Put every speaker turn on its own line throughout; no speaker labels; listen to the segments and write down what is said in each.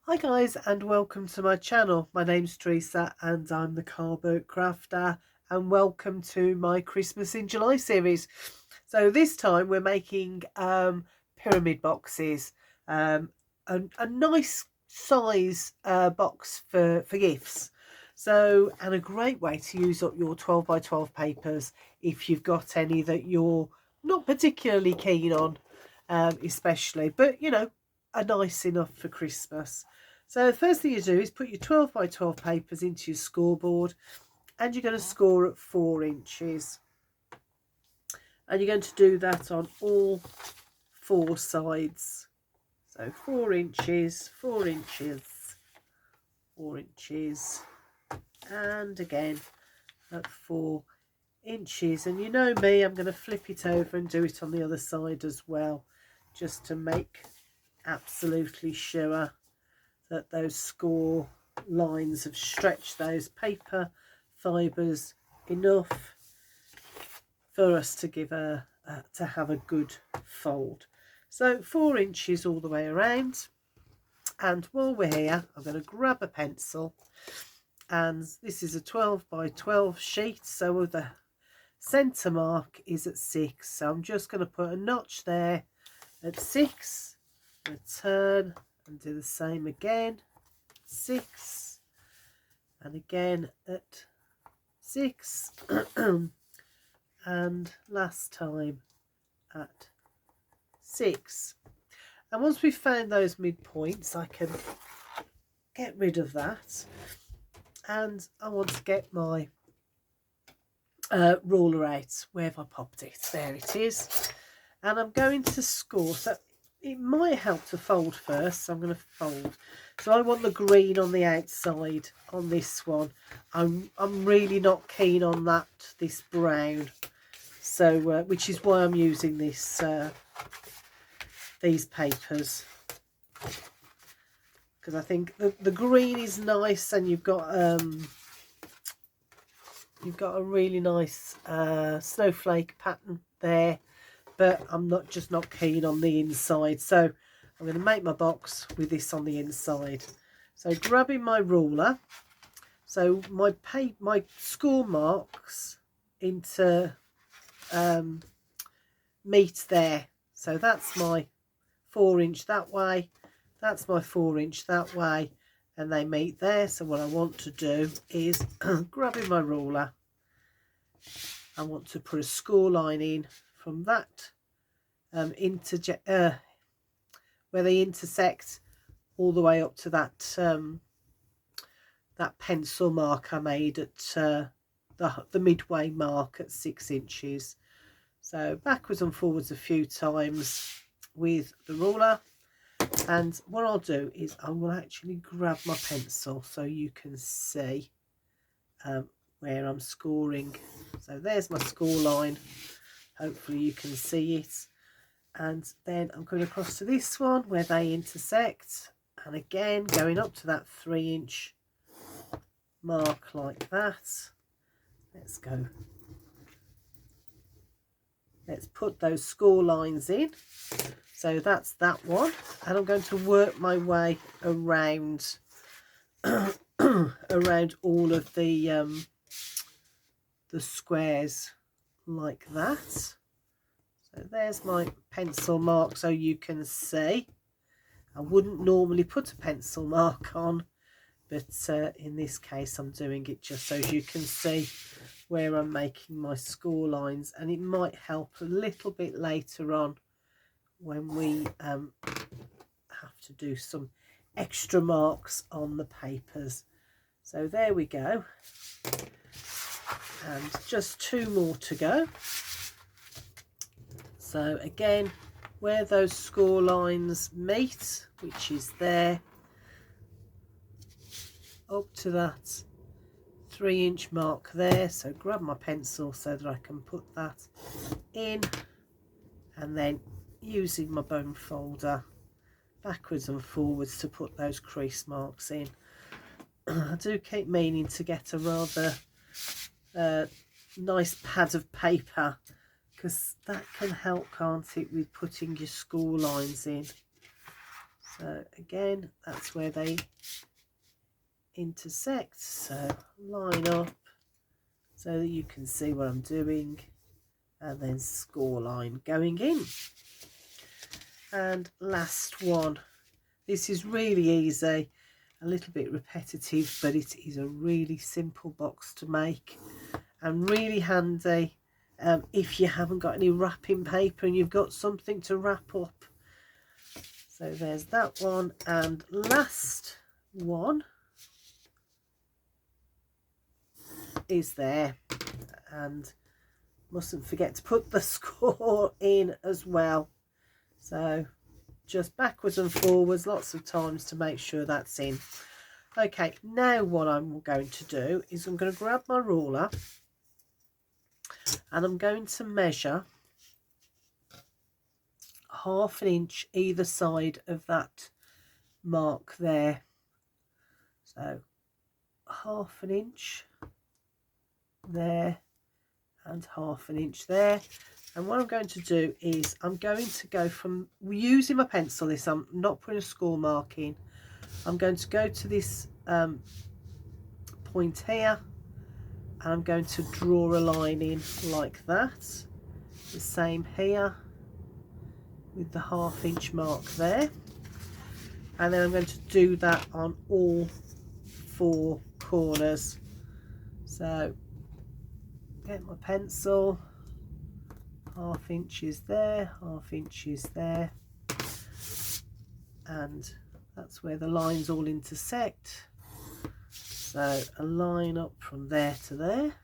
Hi guys, and welcome to my channel. My name's Teresa and I'm the Carboat Crafter, and welcome to my Christmas in July series. So this time we're making pyramid boxes, a nice size box for gifts. So, and a great way to use up your 12 by 12 papers if you've got any that you're not particularly keen on, especially, but you know, are nice enough for Christmas. So the first thing you do is put your 12 by 12 papers into your scoreboard, and you're going to score at 4 inches. And you're going to do that on all 4 sides. So 4 inches, 4 inches, 4 inches, and again at 4 inches. And you know me, I'm going to flip it over and do it on the other side as well, just to make absolutely sure that those score lines have stretched those paper fibres enough for us to give to have a good fold. So 4 inches all the way around. And while we're here, I'm going to grab a pencil, and this is a 12 by 12 sheet, so the centre mark is at 6, so I'm just going to put a notch there at 6, return and do the same again, 6, and again at 6 and last time at 6. And once we've found those midpoints, I can get rid of that, and I want to get my ruler out. Where have I popped it? There it is. And I'm going to score, so it might help to fold first, so I'm going to fold. So I want the green on the outside on this one. I'm really not keen on this brown, so which is why I'm using this these papers, because I think the green is nice, and you've got a really nice snowflake pattern there, but I'm just not keen on the inside, so I'm going to make my box with this on the inside. So grabbing my ruler, so my score marks into meet there, so that's my 4 inch that way, that's my 4 inch that way, and they meet there. So what I want to do is grabbing my ruler, I want to put a score line in from that where they intersect all the way up to that that pencil mark I made at the midway mark at 6 inches. So backwards and forwards a few times with the ruler. And what I'll do is I will actually grab my pencil so you can see where I'm scoring. So there's my score line, hopefully you can see it. And then I'm going across to this one where they intersect, and again going up to that 3 inch mark like that. Let's go, let's put those score lines in. So that's that one, and I'm going to work my way around around all of the squares like that. So there's my pencil mark, so you can see. I wouldn't normally put a pencil mark on, but in this case I'm doing it just so you can see where I'm making my score lines, and it might help a little bit later on when we have to do some extra marks on the papers. So there we go, and just 2 more to go. So again, where those score lines meet, which is there, up to that 3 inch mark there. So grab my pencil so that I can put that in, and then using my bone folder backwards and forwards to put those crease marks in. I do keep meaning to get a rather nice pad of paper, because that can help, can't it, with putting your score lines in. So again, that's where they intersect. So line up so that you can see what I'm doing, and then score line going in. And last one. This is really easy, a little bit repetitive, but it is a really simple box to make and really handy if you haven't got any wrapping paper and you've got something to wrap up. So there's that one, and last one is there, and mustn't forget to put the score in as well. So just backwards and forwards lots of times to make sure that's in. Okay, now what I'm going to do is I'm going to grab my ruler and I'm going to measure 1/2 inch either side of that mark there. So 1/2 inch there and 1/2 inch there. And what I'm going to do is I'm going to go from using my pencil, this I'm not putting a score mark in. I'm going to go to this point here, and I'm going to draw a line in like that. The same here with the 1/2 inch mark there, and then I'm going to do that on all 4 corners. So get my pencil, 1/2 inches there, 1/2 inches there, and that's where the lines all intersect. So a line up from there to there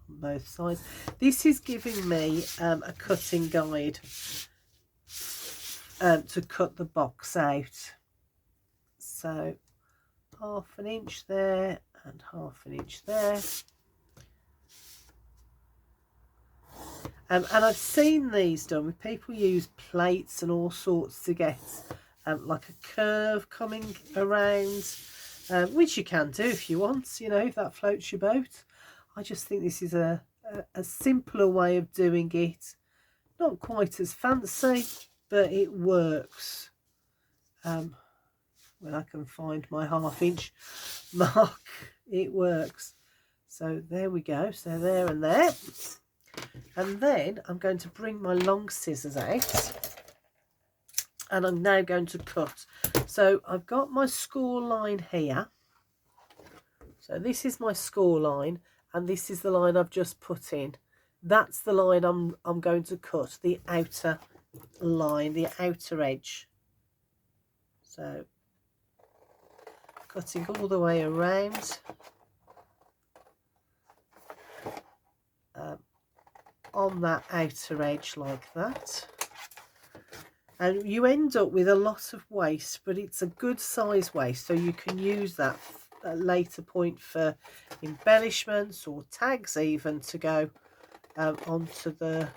on both sides. This is giving me a cutting guide to cut the box out. So 1/2 inch there and 1/2 inch there. And I've seen these done with people use plates and all sorts to get like a curve coming around, which you can do if you want, you know, if that floats your boat. I just think this is a simpler way of doing it. Not quite as fancy, but it works. When I can find my 1/2 inch mark, it works. So there we go. So there and there. And then I'm going to bring my long scissors out, and I'm now going to cut. So I've got my score line here. So this is my score line, and this is the line I've just put in. That's the line I'm going to cut, the outer line, the outer edge. So cutting all the way around. On that outer edge like that, and you end up with a lot of waste, but it's a good size waste, so you can use that at a later point for embellishments or tags even to go onto the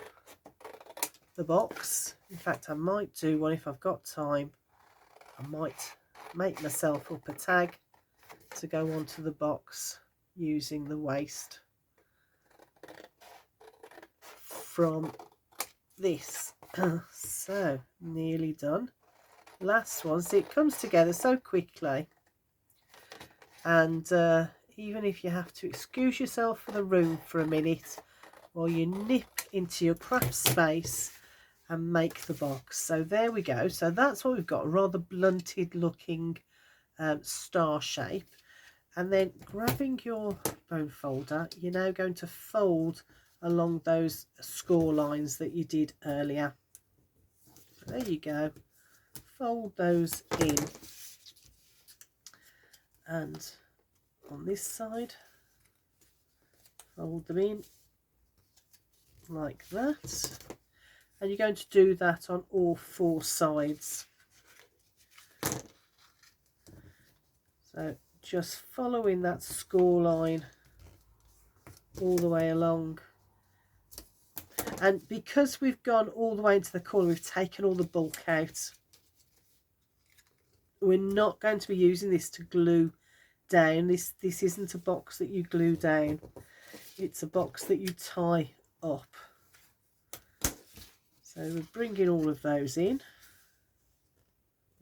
box. In fact, I might do one if I've got time. I might make myself up a tag to go onto the box using the waste from this. So nearly done. Last one. See, it comes together so quickly, and even if you have to excuse yourself for the room for a minute while you nip into your craft space and make the box. So there we go. So that's what we've got, a rather blunted looking star shape. And then grabbing your bone folder, you're now going to fold along those score lines that you did earlier. So there you go. Fold those in. And on this side, fold them in like that. And you're going to do that on all 4 sides. So just following that score line all the way along. And because we've gone all the way into the corner, we've taken all the bulk out. We're not going to be using this to glue down. This isn't a box that you glue down. It's a box that you tie up. So we're bringing all of those in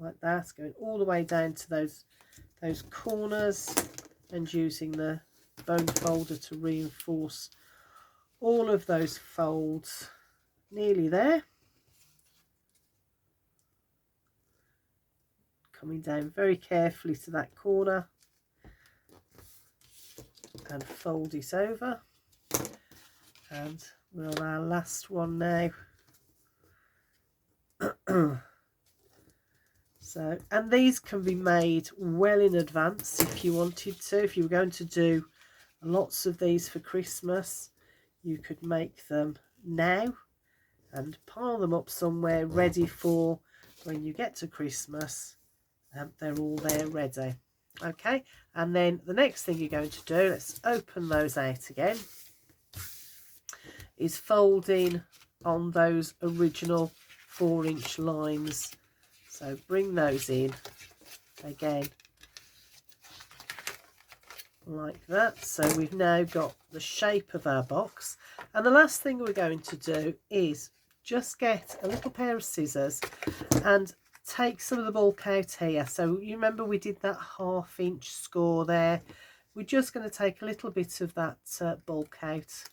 like that, going all the way down to those corners, and using the bone folder to reinforce all of those folds. Nearly there. Coming down very carefully to that corner and fold it over. And we're on our last one now. So, and these can be made well in advance if you wanted to. If you were going to do lots of these for Christmas, you could make them now and pile them up somewhere ready for when you get to Christmas. They're all there ready. Okay, and then the next thing you're going to do, let's open those out again, is folding on those original 4-inch lines. So bring those in again like that. So we've now got the shape of our box, and the last thing we're going to do is just get a little pair of scissors and take some of the bulk out here. So you remember we did that 1/2-inch score there. We're just going to take a little bit of that bulk out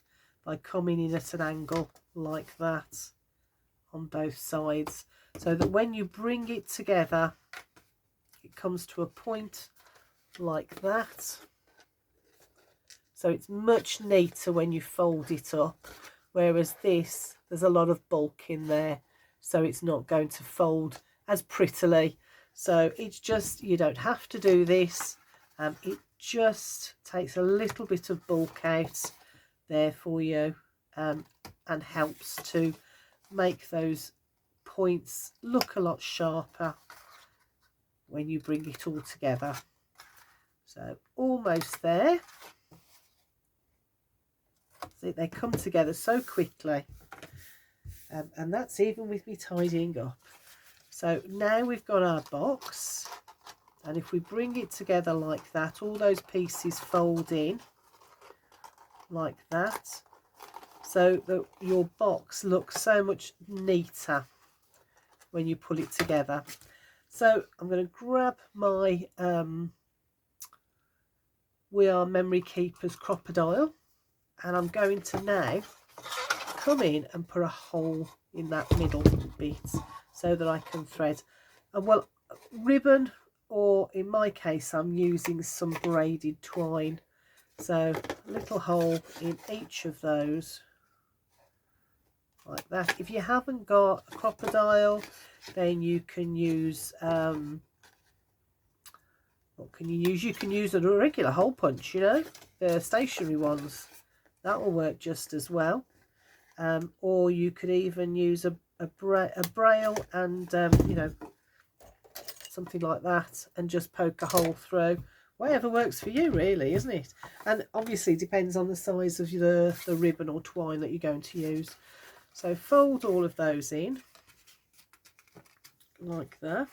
by coming in at an angle like that on both sides, so that when you bring it together it comes to a point like that. So it's much neater when you fold it up, whereas this, there's a lot of bulk in there, so it's not going to fold as prettily. So it's just, you don't have to do this. It just takes a little bit of bulk out there for you, and helps to make those points look a lot sharper when you bring it all together. So almost there. See, they come together so quickly, and that's even with me tidying up. So now we've got our box, and if we bring it together like that, all those pieces fold in like that, so that your box looks so much neater when you pull it together. So I'm going to grab my We Are Memory Keepers Crop-A-Dile, and I'm going to now come in and put a hole in that middle bit so that I can thread, well, ribbon, or in my case I'm using some braided twine. So a little hole in each of those like that. If you haven't got a Crop-A-Dile, then you can use what can you use? You can use a regular hole punch, you know, the stationary ones. That will work just as well. Or you could even use a braille and you know, something like that, and just poke a hole through. Whatever works for you, really, isn't it? And obviously depends on the size of the ribbon or twine that you're going to use. So fold all of those in like that,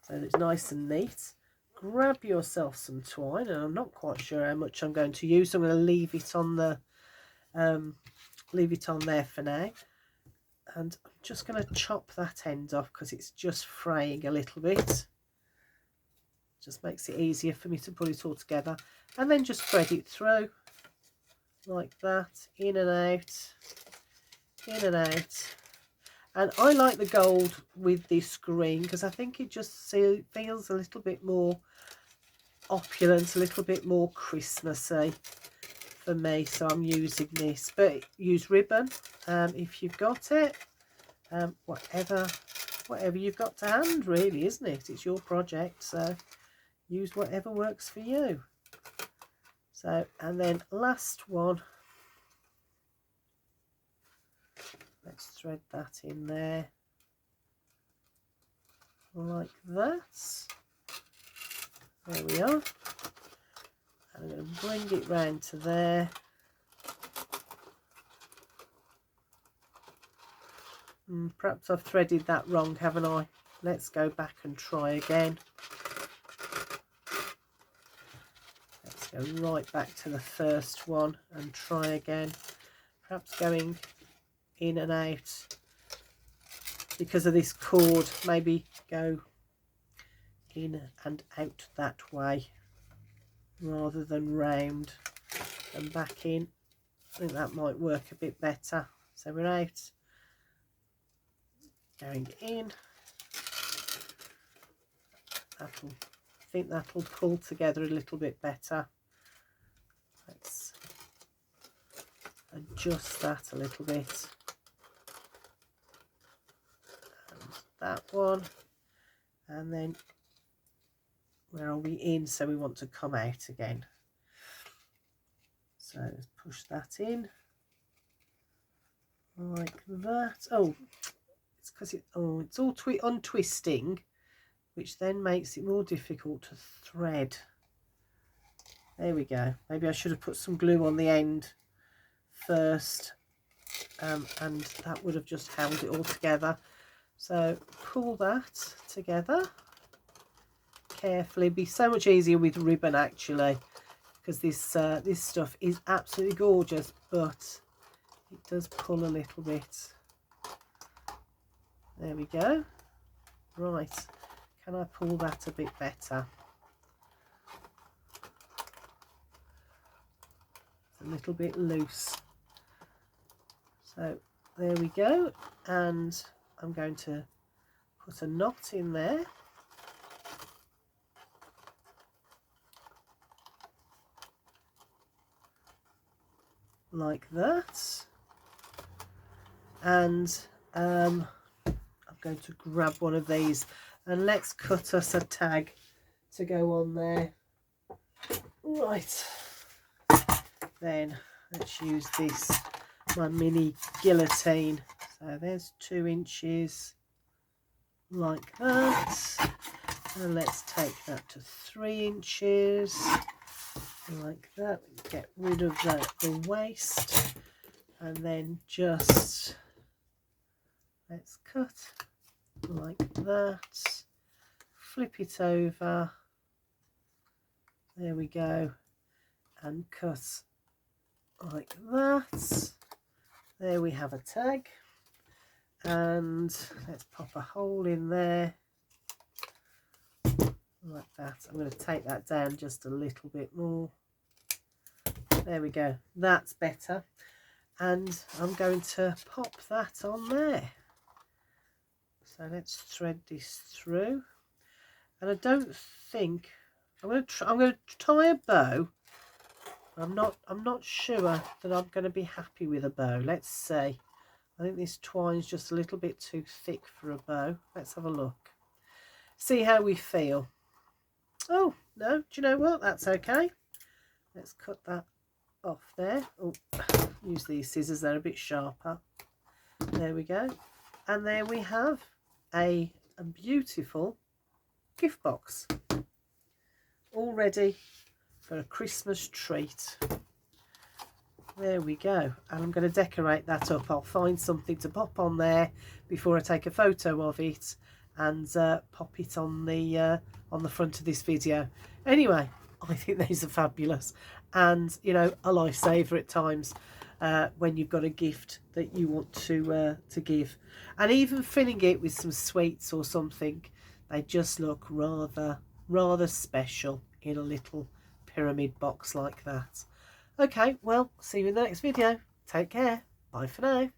so that it's nice and neat. Grab yourself some twine, and I'm not quite sure how much I'm going to use, so I'm going to leave it on the there for now. And I'm just going to chop that end off because it's just fraying a little bit. Just makes it easier for me to put it all together, and then just thread it through like that, in and out, in and out. And I like the gold with this green because I think it just feels a little bit more opulent, a little bit more Christmassy for me, so I'm using this. But use ribbon if you've got it, whatever you've got to hand, really, isn't it? It's your project, so use whatever works for you. So, and then last one, let's thread that in there like that. There we are. And I'm going to bring it round to there. Perhaps I've threaded that wrong, haven't I? Let's go back and try again. Let's go right back to the first one and try again. Perhaps going in and out because of this cord, maybe go in and out that way rather than round and back in. I think that might work a bit better. So we're out, going in. I think that'll pull together a little bit better. Let's adjust that a little bit. And that one. And then where are we in? So we want to come out again. So let's push that in like that. Oh, it's because it's all untwisting, which then makes it more difficult to thread. There we go. Maybe I should have put some glue on the end first, and that would have just held it all together. So pull that together carefully. It'd be so much easier with ribbon actually, because this stuff is absolutely gorgeous, but it does pull a little bit. There we go. Right, can I pull that a bit better? It's a little bit loose. So there we go, and I'm going to put a knot in there. Like that. And I'm going to grab one of these and let's cut us a tag to go on there. Right, then let's use this, my mini guillotine. So there's 2 inches like that, and let's take that to 3 inches like that. Get rid of the waste, and then just let's cut like that, flip it over, there we go, and cut like that. There we have a tag, and let's pop a hole in there like that. I'm going to take that down just a little bit more. There we go, that's better. And I'm going to pop that on there. So let's thread this through. And I don't think I'm going to tie a bow. I'm not sure that I'm going to be happy with a bow. Let's see. I think this twine's just a little bit too thick for a bow. Let's have a look. See how we feel. Oh no, do you know what? That's okay. Let's cut that off there. Oh, use these scissors, they're a bit sharper. There we go. And there we have a beautiful gift box, all ready for a Christmas treat. There we go. And I'm going to decorate that up. I'll find something to pop on there before I take a photo of it and pop it on the front of this video. Anyway, I think these are fabulous, and you know, a lifesaver at times when you've got a gift that you want to give, and even filling it with some sweets or something. They just look rather special in a little pyramid box like that. Okay, well, see you in the next video. Take care. Bye for now.